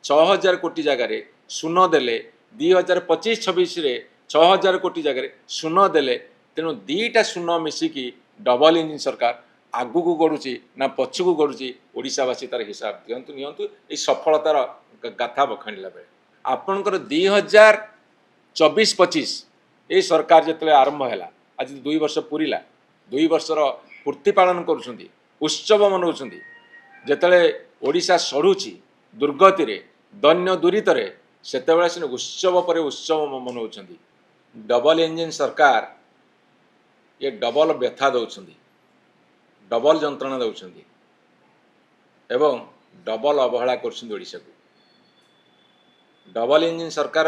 6000 कोटी जगार शून देले 2025-26 6000 कोटी जगार शून देले तेणु दीटा शून मिसिकी डबल इंजिन सरकार आगु को गड़ुची ना पछकू गड़ुची ओडिशावासी तार हिसाब दिंतु नियंतु ये सफलतार गाथा बखाणिला बेले आपणकर 2024-25 ये सरकार जिते आरंभ है आज 2 वर्ष पूरीला 2 वर्षर पूर्ति पालन करुँच उत्सव मनाऊँ जिते ओडिशा सढ़ुची दुर्गति दैन्य दुरीत से उत्सव पर उत्सव मनाऊँ डबल इंजिन सरकार ये डबल व्यथा दौरान डबल जंत्रणा दौरान एवं डबल अवहेला करशा को डबल इंजिन सरकार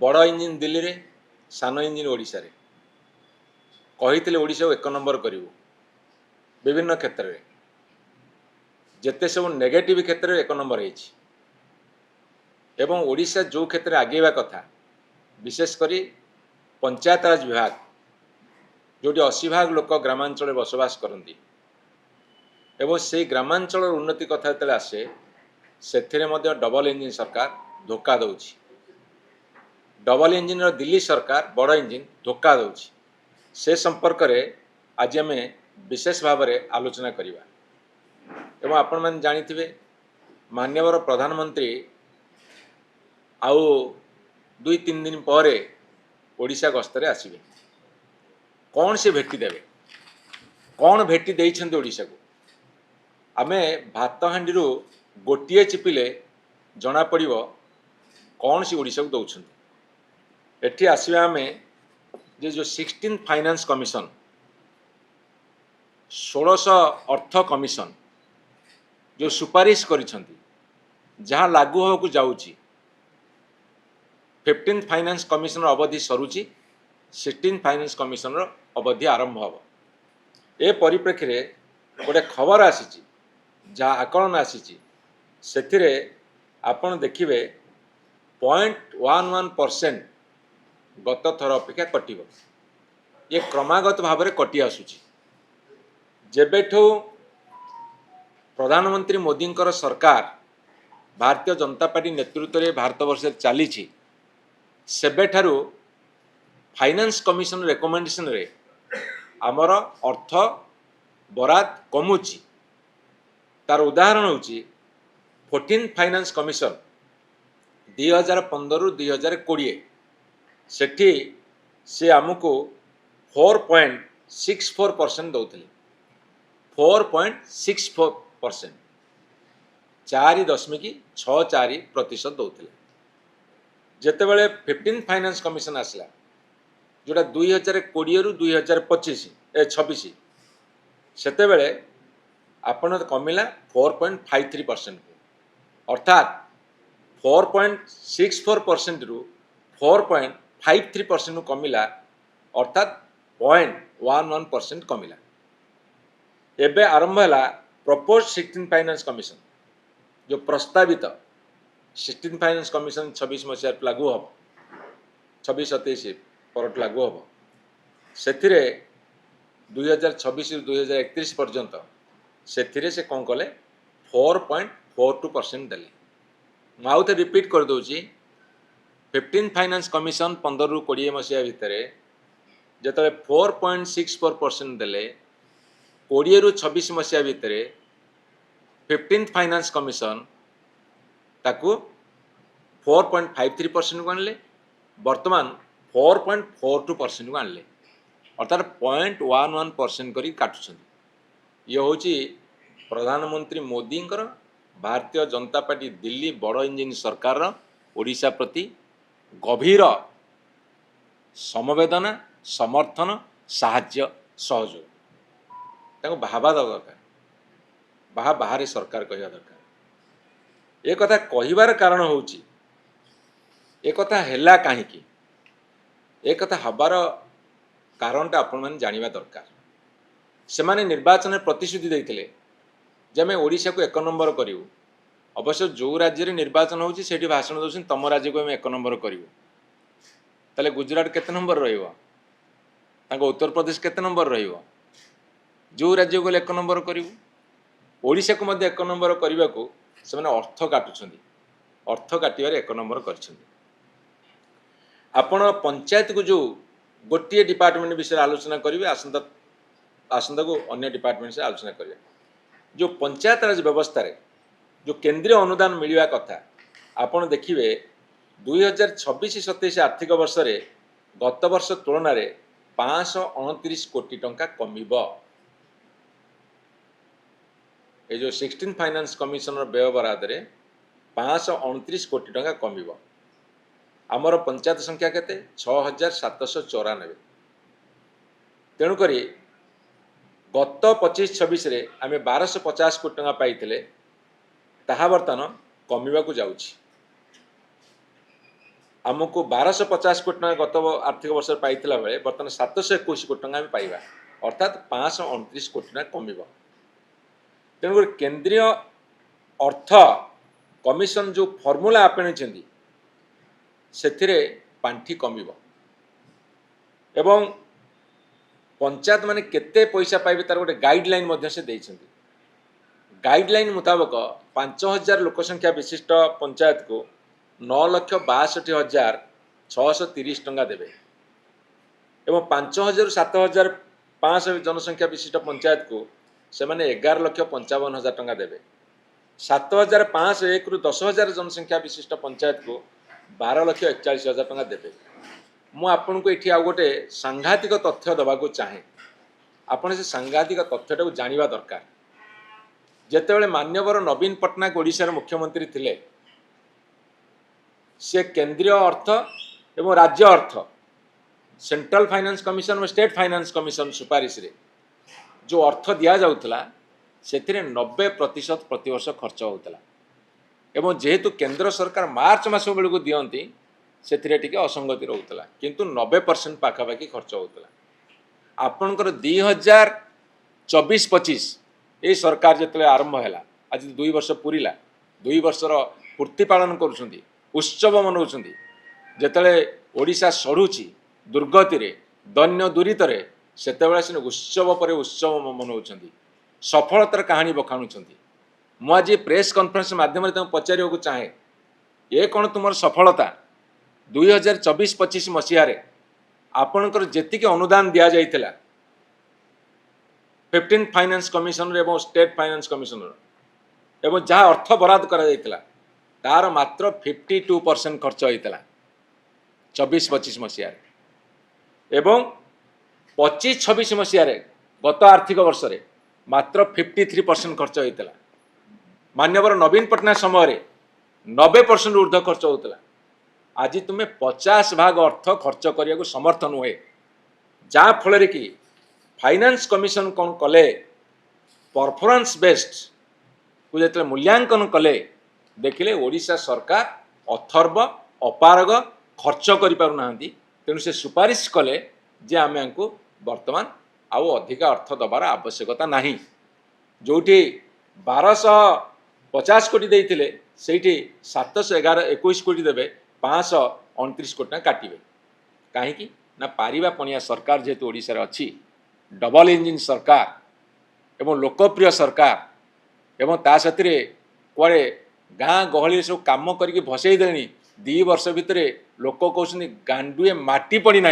बड़ इंजिन दिल्ली रे सान इंजिन ओडिशा रे कही ओडिशा को 1 नंबर करूँ विभिन्न क्षेत्र में जिते सब नेगेटिव क्षेत्र में 1 नंबर एवं ओडिशा जो क्षेत्र में आगेवा कथा विशेषकर पंचायत राज विभाग जोटी 80% लोक ग्रामांचल बसवास करती एवं से ग्रामांचल उन्नति कथा जो आसे से डबल इंजिन सरकार धोखा दौची डबल इंजिन दिल्ली सरकार बड़ इंजिन धोखा दौची से संपर्क में आज आम विशेष भाव में आलोचना करवा एवं आपण मैंने जानी माननीय प्रधानमंत्री आउ 2-3 दिन पर ओडिशा गस्तर आसवे कौन से भेटी देवे कौन भेटी देइछन्ते ओडिशा को आमे भात हांडी गोटे चिपिले जना पड़िबो कौन सी ओडिशा को दौरान एठी आसवा आमे जो 16 फाइनेंस कमिशन 1600 अर्थ कमिशन जो सुपारिश करिसंती जहाँ लागू होकु जाउची 15 फाइनेंस कमिशन अवधि सरुची 16 फाइनेंस कमिशन अवधि आरंभ हम ए परिप्रेक्षी रे गोटे खबर आसी जहाँ आकलन आसी से आपण देखिए 0.11% गत थर अपेक्षा कटिब ये क्रमागत भाव में कटि आसुची जेबेठू प्रधानमंत्री मोदी सरकार भारतीय जनता पार्टी नेतृत्व में भारत वर्ष चली सेबेठारू फाइनेंस कमिशन रेकमेंडेशन रे आमर अर्थ बराद कमुची तार उदाहरण होची 14 फाइनेंस कमिशन 2015-2020 सेठी से आमको 4.64% दौले 4.64% 4.64% दौले जेतेबेले 15 फाइनेंस कमिशन आसला जोटा 2020-2026 सेतेबेले आपण कमिला 4.53% अर्थात 4.64% रु 4.53% कमिला अर्थात 0.11% कमिला एबे आरंभ है प्रपोज 16 फाइनेंस कमिशन जो प्रस्तावित 16 फाइनेंस कमिशन 26 मसीह लागू हम 26-27 पर लागू हम से 2026-2031 पर्यंत से कौन कले 4.42% देले मुझे रिपीट कर दूची 15 फाइनेंस कमिशन 15-20 मसीहा भितर जिते 4.64% देले 20-26 मसीहा भितर 15 फाइनेंस कमिशन ताकू 4.53% को आनले वर्तमान 4.42% को आनले अर्थात 0.11% करी काटुछन ये हूँ प्रधानमंत्री मोदी भारतीय जनता पार्टी दिल्ली बड़ इंजिन सरकार ओडिशा प्रति गभीर समवेदना समर्थन साहाय्य सहयोग ताको भावा दरकार बाहर सरकार कहवा दरकार ए कथा कहिबार कारण होउची ए कथा हैला काहीकि ए कथा हबार कारणटा आपण माने जानिबा दरकार से माने निर्वाचन प्रतिश्रुति देइथिले जे आम ओडिशा को 1 नंबर करूँ अवश्य जो राज्य रे निर्वाचन होउची सेठी भाषण दउछन तम राज्य को आम 1 नंबर करूँ ताले गुजरात केते नंबर रहिबो ताको उत्तर प्रदेश केते नंबर रहिबो जो राज्य को 1 नंबर करूँ ओडिशा को मध्य 1 नंबर करने को ସେମାନେ अर्थ काटुछन्ति अर्थ काटिबारे 1 नंबर करछन्ति। आपण पंचायत को जो गोटे डिपार्टमेंट विषय आलोचना करेंगे आसंता को अन्य डिपार्टमेंट से आलोचना करेंगे। जो पंचायत राज व्यवस्था रे जो केंद्रीय अनुदान मिलवा कथा आपण देखिए 2026-27 आर्थिक वर्ष रे गत वर्ष तुलन में 529 कोटी टंका कमिबो। ये जो 16 फाइनेंस कमिशन व्यय बराद रे 529 कोटी टंका कमिबो। आमर पंचायत संख्या केते 6794। तेणुक गत 25-26 रे आमे 1250 कोटी टंका पाइथिले ताहा बर्तमान कमिबा को जाउछि। आमको 1250 कोटी टंका गत आर्थिक वर्ष पाइथिला बेले बर्तमान 721 कोटी टंका आमे पाइबा अर्थात 529 कोटी टंका कमिबो। तेणुक केंद्रीय अर्थ कमिशन जो फॉर्मूला आपणिछन्ति सेथिरे पांठी कमिबो एवं पंचायत माने केते पैसा पाइबे तार गोटे गाइडलाइन मध्य से देइछन्ति। गाइडलाइन मुताबक 5000 लोक संख्या विशिष्ट पंचायत को 9,62,630 टंका देबे एवं 5000 रु 7500 जनसंख्या विशिष्ट पंचायत को सेमाने 11,55,000 टंका देबे। 7501 रु 10,000 जनसंख्या विशिष्ट पंचायत को 12,41,000 टंका देबे। मु आपन को एठी आ गोटे सांघातिक तथ्य दबा को चाहे आपण से सांघातिक तथ्यटा को जानिबा दरकार। जेतेबेले मान्यवर नवीन पटनायक ओडिशा मुख्यमंत्री थिले से केंद्रीय अर्थ एवं राज्य अर्थ सेंट्रल फाइनेंस कमिशन और स्टेट फाइनेंस कमिशन सुपारिश रे जो अर्थ दिया जाउतला सेथिरे 90% प्रतिवर्ष खर्च होउतला एवं जेहेतु केंद्र सरकार मार्च मास बेलू को दियंती सेथिरे टिके असंगति रहउतला किंतु 90% पाखापाखि खर्च होउतला। आपनकर 2024-25 ए सरकार जतले आरंभ हैला आज 2 वर्ष पुरीला 2 वर्षर पूर्ति पालन करूछंती उत्सव मनाउछंती जतले ओडिशा सढुची दुर्गति रे दैन्य दुरित रे सेतेबेले सिने उत्सव परे उत्सव मनाउछंती सफलतार कहानी बखाणुछंती। मु आज प्रेस कॉन्फ्रेंस माध्यम रे तम पचारियो को चाहे ए कोन तुमर सफलता 2024-25 मसीहा रे आपनकर जेतिके अनुदान दिया जाइतिला 15 फाइनेंस कमिशन एवं स्टेट फाइनेंस कमिशन एवं जहाँ अर्थ बराद करा जाइतिला तार मात्र 52% खर्च होइतिला 24-25 मसीहा रे एवं 25-26 मसीहा रे गत आर्थिक वर्ष रे मात्र 53% खर्च होइतिला। मान्यवर नवीन पटनायक समय रे 90% ऊर्ध्व खर्च होइतिला। आज तुम्हें 50 भाग अर्थ खर्च करने को समर्थ नुहे जहाँ फल कि फाइनेंस कमिशन कौन कले परफॉर्मेंस बेस्ड को जो मूल्यांकन कले देखिले ओडिशा सरकार अथर्व अपारग खर्च करिपारुना तेणु से सुपारिश कले जे आम को वर्तमान आउ अधिक अर्थ दबार आवश्यकता नहीं। जोठी 1250 कोटी देइथिले सेठी 721 कोटी देबे 529 कोटी टका काटिबे कहीं ना पारिबा पणिया सरकार जेहेतु ओडिशा रे अछि डबल इंजिन सरकार एवं लोकप्रिय सरकार एवं ता साथी कुआड़े गाँ गहली सब कम करके भसई देनी 2 वर्ष भितर लोक कहते गांडुए माटी पड़ी ना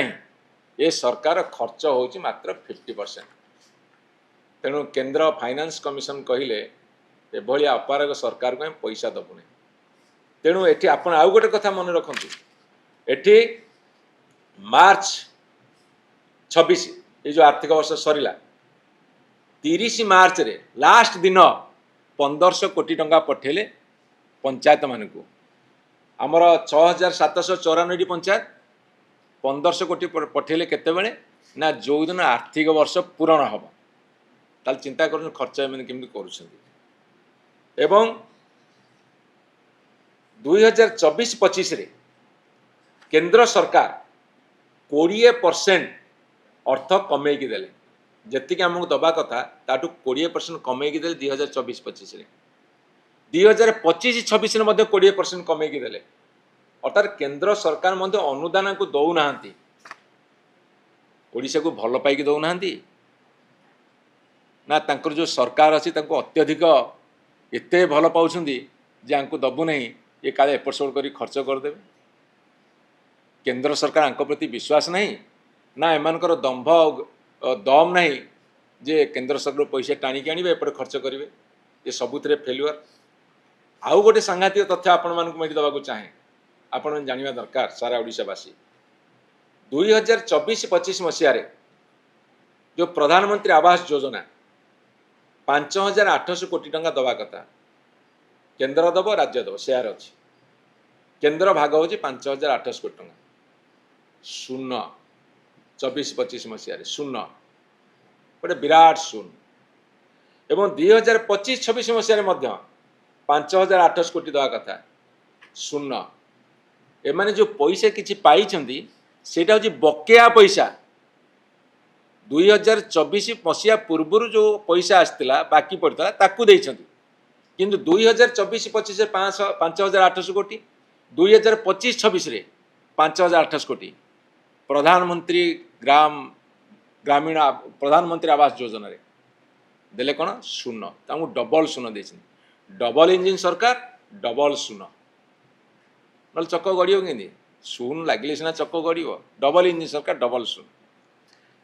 ये सरकार खर्च होची मात्र 50%। तेणु केंद्र फाइनेंस कमिशन कहले एभली अपारग सरकार को पैसा दबुने। तेणु एठी आपण आउ गोटे कथा मन रखंतु एठी मार्च 26 ये जो आर्थिक वर्ष सरीला 30 मार्च रे लास्ट दिन 1500 कोटी टंका पठेले पंचायत मान को आमर 6794 पंचायत 1500 कोटी पठेले केतेबेले ना जो दिन आर्थिक वर्ष पूरण हम ताल चिंता कर खर्च केमती करुछंती एवं 2024-25 रे केंद्र सरकार 20% अर्थ कमेकी देले जेतिक आमको दबा कथा ताटू 20% कमेकी देले 2024-25 रे 2025-26 रे मध्ये 20% कमेकी देले अर्थात केंद्र सरकार मध्ये अनुदान को दौ नाहंती ओडिशा को भल पाइकी दौ नाहंती ना तांकर जो सरकार अछि तांको अत्यधिक एते भल पाउछंदी जे आंकु दबु नहीं ये काले एपट सेपट कर खर्च करदे केंद्र सरकार आंक प्रति विश्वास नहीं ना एमानकर दंभ दम नहीं जे केंद्र सरकार पैसा टाणिक आने एपटे खर्च करेंगे ये सबुथिरे फेल्युअर आउ गोटे सांघातिक तथ्य आपण मानक मैं देवाक चाहे आपण जानिबा दरकार सारा ओडिशावासी 2024-25 मसीह जो प्रधानमंत्री आवास योजना 5,800 कोटी टंका दवा कथा केंद्र दब राज्य दब शेयर अच्छी केंद्र भाग हूँ 5,800 कोटी टंका शून्य 24-25 मसीह शून्य गोटे विराट शून्य एवं 2025-26 मसीह 5,800 कोटी दवा कथा शून्य एमाने जो पैसा किसी पाई सेटा हूँ बकेया पैसा 2024 मसीहा पूर्वर जो पैसा आसला बाकी पड़ता ताकू देइछंती किंतु 2024-25 5,800 कोटी 2025-26 रे 5,800 कोटी प्रधानमंत्री ग्रामीण प्रधानमंत्री आवास योजना रे देले कौन शून्य ताकू डबल शून्य देइछन डबल इंजिन सरकार डबल शून्य नल चक्क गड़ियो केंदी शून्य लगिले सिना चक्क गड़ियो डबल इंजिन सरकार डबल शून्य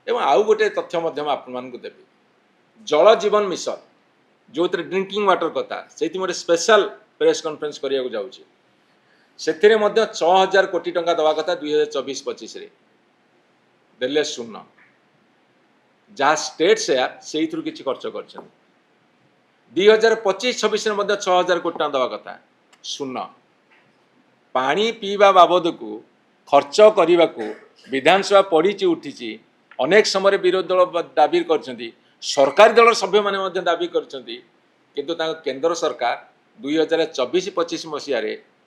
एवं आउ गोटे तथ्य आपण देवी जल जीवन मिशन जो ड्रिंकिंग वाटर कथा से गोटे स्पेशल प्रेस कॉन्फ्रेंस करिया जाऊँगी से 6,000 कोटी टंका दवा कथा 2024-25 देले शून्य जहाँ स्टेट शेयर से किसी खर्च कर 2025-26 6,000 कोटी टंका दवा कथा शून्य पानी पीवा बाबद को खर्च करने को विधानसभा पड़ी उठी अनेक समय विरोधी दल दाबी कर सरकारी दल सभ्य मैंने दाबी कर केंद्र सरकार 2024-25 मसीह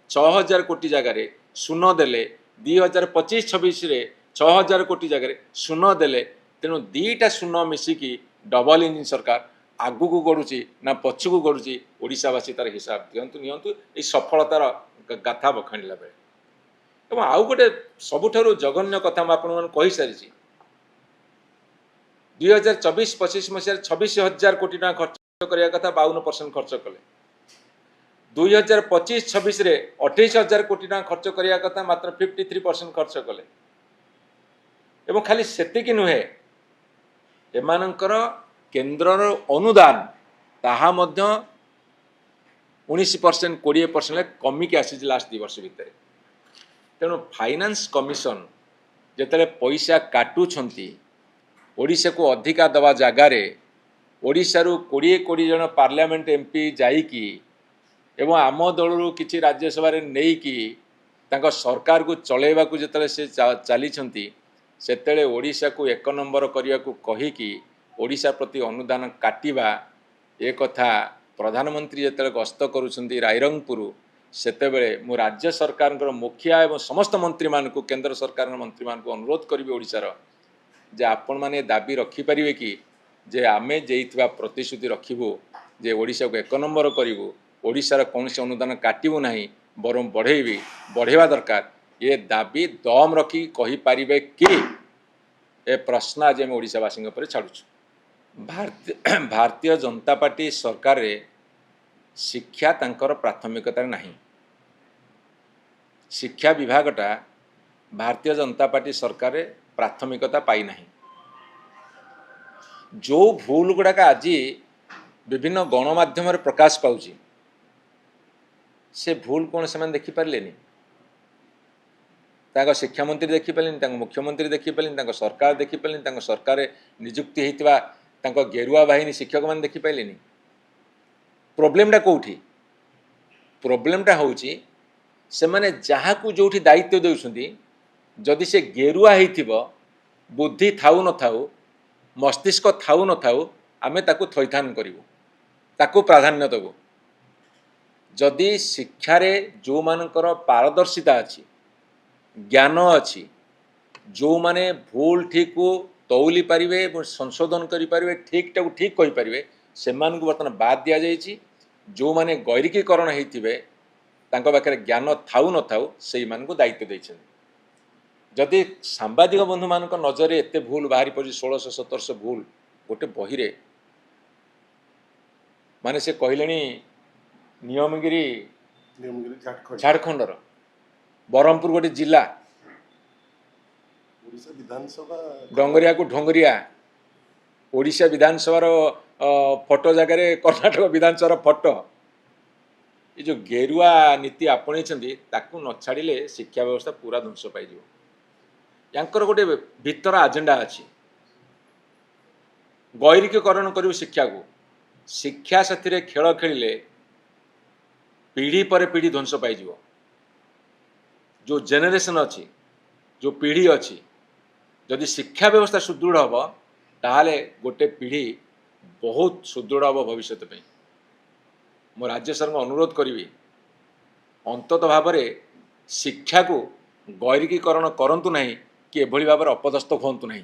6,000 कोटी जगार शून्य देले 2025-26 6,000 कोटी जगार शून्य देले तेणु दीटा शून्य मिसिकी डबल इंजिन सरकार आगू को गड़ुची ना पछू गड़ुची ओडिशावासी तार हिसाब दिंतु नियंतु ये सफलतार गाथा बखाणिला बेले आउ गोटे सबुठारु जघन्य कथा मुझे कही सारी 2024-25 मसीह 26,000 कोटी टका खर्च करने कथा 52% खर्च कले 2025-26 28,000 कोटी टका खर्च करने कथा मात्र 53% खर्च कले एवं खाली सेतिकी नुहे एमानंकर केंद्रर अनुदान ताहा मध्य 19% 20% कमिकी आसी लास्ट 2 वर्ष भितर तेणु फाइनान्स कमिशन जिते पैसा काटुछंती ओडिशा को अधिका दवा जगार ओडिशारू 20 जन पार्लियामेंट एमपी जाइकी एवं आम दलू किसी राज्यसभा नहीं कि सरकार को चलैवा को जिते से चली से ओडिशा को 1 नंबर करने को कहीकि ओडिशा प्रति अनुदान काटिबा ए कथा प्रधानमंत्री जिते गस्त करुँच रायरंगपुर सेतेबेले मु राज्य सरकार मुखिया एवं समस्त मंत्री मान को केंद्र सरकार मंत्री मान को अनुरोध करी ओडिशार जे आपण माने दाबी रखिपारे कि जे आमे जेइथिबा प्रतिश्रुति रखिबू जे ओडिशा को 1 नंबर करिवू ओडिशार कौन से अनुदान काटिबू नाही बरम बढ़ेबी बढ़ेवा दरकार ये दाबी दम रखी कहि पारिबे कि ए प्रश्न आज आम ओडिशावासी पर छाड़ुछु भारतीय जनता पार्टी सरकार रे शिक्षा तांकर प्राथमिकता नहीं शिक्षा विभागटा भारतीय जनता पार्टी सरकार रे प्राथमिकता पाई नहीं जो भूल गुड़ाक आज विभिन्न गणमाध्यम प्रकाश पाउची से भूल कौन से देखिपारे शिक्षा मंत्री देखिपारे मुख्यमंत्री देखिपारे सरकार देखिपारे सरकार निजुक्ति होता गेरुआ बाहिनी शिक्षक मैंने देखिपारे प्रोब्लेमटा कौटी प्रोब्लेमटा हूँ से मैंने जहाँ को जो दायित्व देउछंती जदि से गेरुआ हो बुद्धि थाऊ न थाऊ मस्तिष्क थाऊ न थाऊ आमे ताकू थैथान करूँ ताकू प्राधान्य देवु जदि शिक्षारे जो मानकर पारदर्शिता अच्छी ज्ञान अच्छी जो माने भूल ठीक को तौली पारिबे संशोधन करि पारिबे ठीक टाकू ठीक कहि पारिबे सेमान को बर्तमान बाद दिया जाइछि जो माने गैरिकीकरण होइथिबे तांको पाखरे ज्ञान थाऊ न थाऊ सेई मान को दायित्व दैछन जदि सांबादिक बंधु मान नजर एत भूल बाहरी पड़ी 1600-1700 भूल गोटे बही माने से कहले नियमगिरी नियमगिरी झारखंड झारखंडर ब्रह्मपुर गोटे जिला ओडिशा विधानसभा डंगरिया को ढंगरिया ओडिशा विधानसभार फोटो जगह कर्णाटक विधानसभा फोटो ये जो गेरुआ नीति आपणे ताकू न छाड़िले शिक्षा व्यवस्था पूरा ध्वंस पाई यांकर गोटे भीतर एजेंडा अच्छी गैरिकीकरण कर शिक्षा को शिक्षा से खेल खेलिले पीढ़ी पर पीढ़ी ध्वंस पाई जो जेनेरेशन अच्छी जो पीढ़ी अच्छी जदि शिक्षा व्यवस्था सुदृढ़ हम ताहले गोटे पीढ़ी बहुत सुदृढ़ हम भविष्य में मो राज्य सरकार अनुरोध करी अंतत भाव शिक्षा को गैरिकीकरण करंतु नहीं कि एभली भाव अपदस्थ हुंतु नहीं।